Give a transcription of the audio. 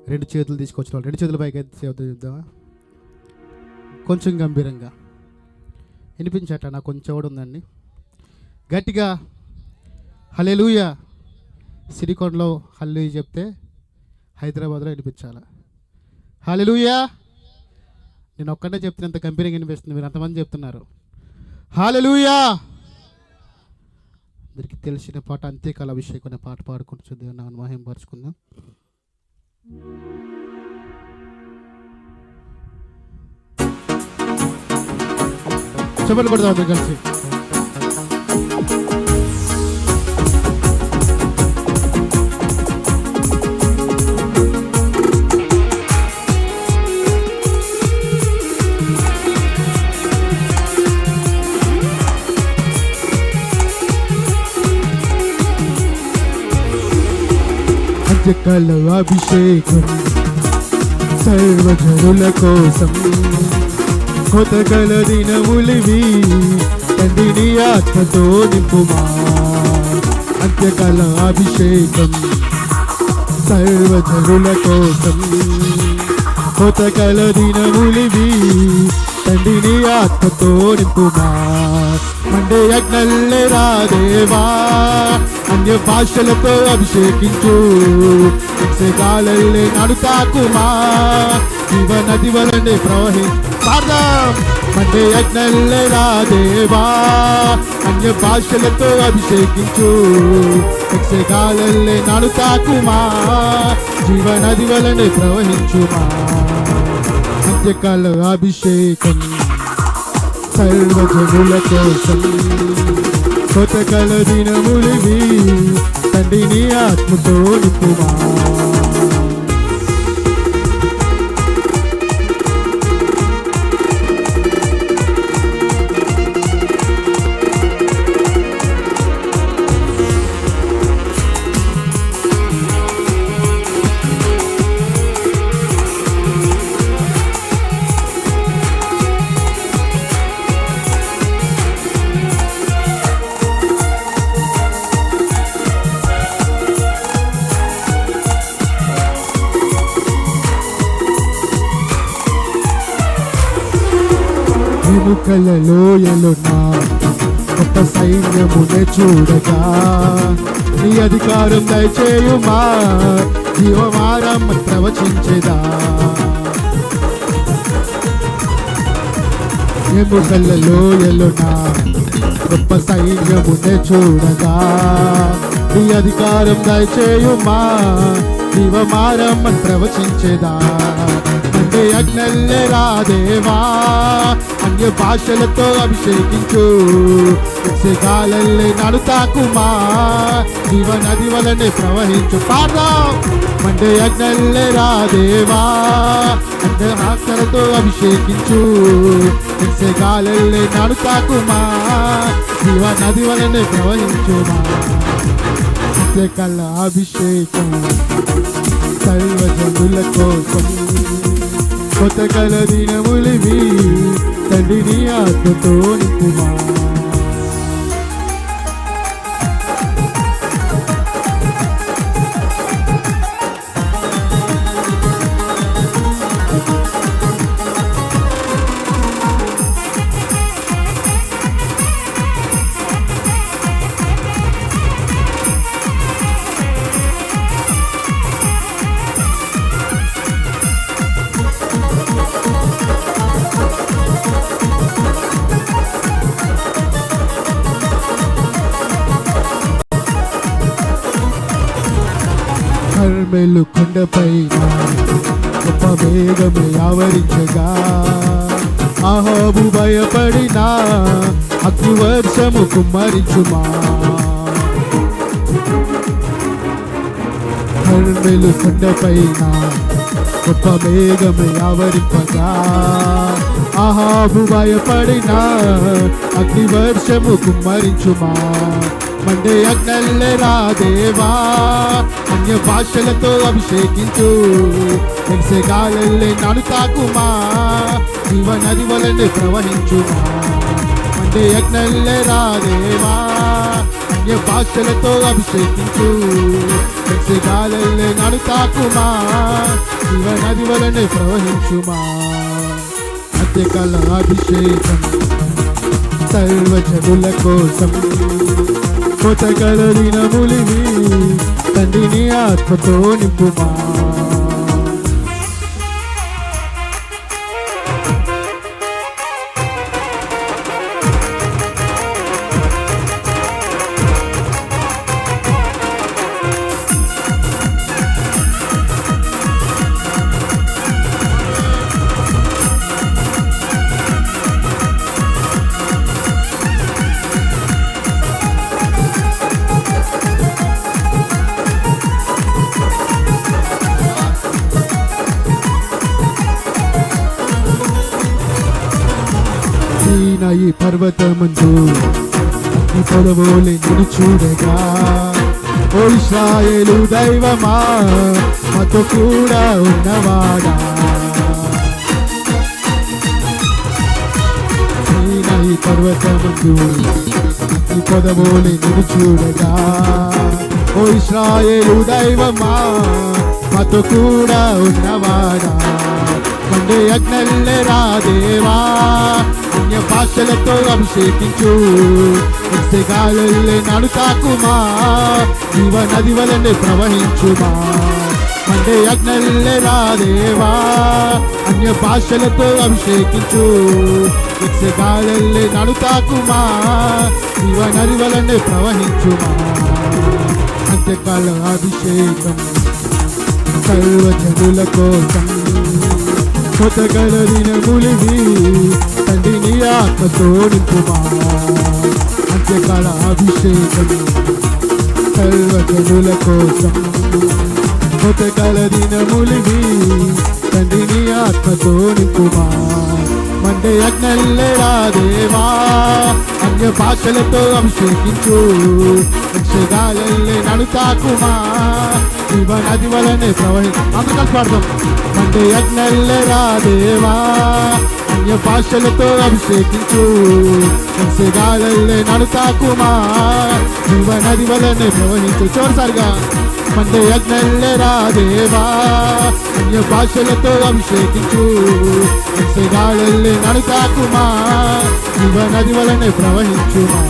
రెండు చేతులు తీసుకొచ్చిన వాళ్ళు రెండు చేతుల పైకి ఎత్తి చూద్దామా? కొంచెం గంభీరంగా వినిపించట. నాకు కొంచెం కూడా ఉందండి. గట్టిగా హల్లెలూయా. సిరికొండలో హల్లెలూయా చెప్తే హైదరాబాద్లో వినిపించాలి. హల్లెలూయా. నేను ఒక్కటే చెప్తున్నంత గంభీరంగా వినిపిస్తుంది, మీరు అంతమంది చెప్తున్నారు హల్లెలూయా. అందరికి తెలిసిన పాట అంత్యకాల అభిషేకం అనే పాట పాడుకుంటూ దేవుని మహిమపరుచుకుందాం. చెప్పలు కొడదాం అందరం కలిసి. అంత్యకాల అభిషేకం సర్వజనుల కోసం, కొత్తగల దినములివి తండ్రిని ఆత్మతో నింపుమా. అంత్యకాల అభిషేకం సర్వజనుల కోసం, కొత్తగల దినములివి తండ్రిని ఆత్మతో నింపుమా. మండే యజ్ఞల్లే రాదేవా, అన్య భాషలతో అభిషేకించు, గాలల్లే నడుతాకుమా. జీవ నది వలనే ప్రవహించాం. మండే యజ్ఞల్లే రాదేవా, అన్య భాషలతో అభిషేకించు, గాలల్లే నడుతాకుమా. జీవ నది వలనే ప్రవహించుమా. అంత్యకాల అభిషేకం సర్వజనుల కోసం, కొత్తగల దినములివి తండ్రిని ఆత్మతో నింపుమా. ఎముకల లోయలున్నా గొప్ప సైన్యమునే చూడగా, నీ అధికారం దయచేయుమా. జీవమారం ప్రవచించేదా. ఎముకల లోయలున్నా గొప్ప సైన్యమునే చూడగా, నీ అధికారం దయచేయుమా. జీవమారం ప్రవచించేదా. అంటే యజ్ఞల్లే రాదేవా, అన్య భాషలతో అభిషేకించు, గాలల్లే నడుతాకుమా. జీవ నది వలనే ప్రవహించు. పాడదాం. మండే యజ్ఞల్లే రాదేవా, అన్య భాషలతో అభిషేకించు, గాలల్లే నడుతాకుమా. జీవ నది వలనే ప్రవహించుమా. అంత్యకాల అభిషేకం సర్వజనుల కోసం, కొత్తగల దినములివి తండ్రిని ఆత్మతో నింపుమా. కర్మెలు కొండపైన గొప్ప మేఘము ఆవరించగా, అహాబు భయపడినా అగ్ని వర్షము కుమ్మరించుమా. కర్మెలు కొండపైన గొప్ప మేఘము ఆవరింపగా, అహాబు భయపడినా అగ్ని వర్షము కుమ్మరించుమా. మండే యజ్ఞల్లే రాదేవా, అన్య భాషలతో అభిషేకించు, గాలల్లే నడుతాకుమా. జీవ నది వలనే ప్రవహించుమా. మండే యజ్ఞల్లే రాదేవా, అన్య భాషలతో అభిషేకించు, గాలల్లే నడుతాకుమా, శివ నది వలనే ప్రవహించుమా. అంత్యకాల అభిషేకం సర్వజనుల కోసం, కొత్తగల దినములివి తండ్రిని ఆత్మతో నింపుమా. ఈ పర్వతమందు అగ్ని పొడవోలే నిన్ను చూడగా, ఓ ఇశ్రాయేలు దైవమా మాతో కూడా ఉన్నవాడా. ఈ పర్వతమందు అగ్ని పొడవోలే నిన్ను చూడగా, ఓ ఇశ్రాయేలు దైవమా మాతో కూడా ఉన్నవాడా. మండే అగ్నల్లే రాదేవా, అన్య భాషలతో అభిషేకించు, గాలల్లే నడుతాకుమా, జీవ నది వలనే ప్రవహించుమా. మండే అగ్నల్లే రాదేవా, అన్య భాషలతో అభిషేకించు, గాలల్లే నడుతాకుమా, జీవ నది వలనే ప్రవహించుమా. అంత్యకాల అభిషేకం సర్వజనుల కోసం, కొత్తగల దినములివి తండ్రిని ఆత్మతో నింపుమా. అంత్యకాల అభిషేకం సర్వజనుల కోసం, కొత్తగల దినములివి తండ్రిని ఆత్మతో నింపుమా. మండే అగ్నల్లే రాదేవా, అన్య భాషలతో అభిషేకించు, గాలల్లే నడుతాకుమా, జీవ నది వలనే అందరూ పాడదాం. మండే అగ్నల్లే రాదేవా, అన్య భాషలతో అభిషేకించు, గాలల్లే నడుతాకుమా, జీవ నది వలనే ప్రవహించు. చివరిసారిగా మండే అగ్నల్లే రాదేవా, అన్య భాషలతో అభిషేకించు, గాలల్లే నడుతాకుమా, జీవ నది వలనే ప్రవహించుమా.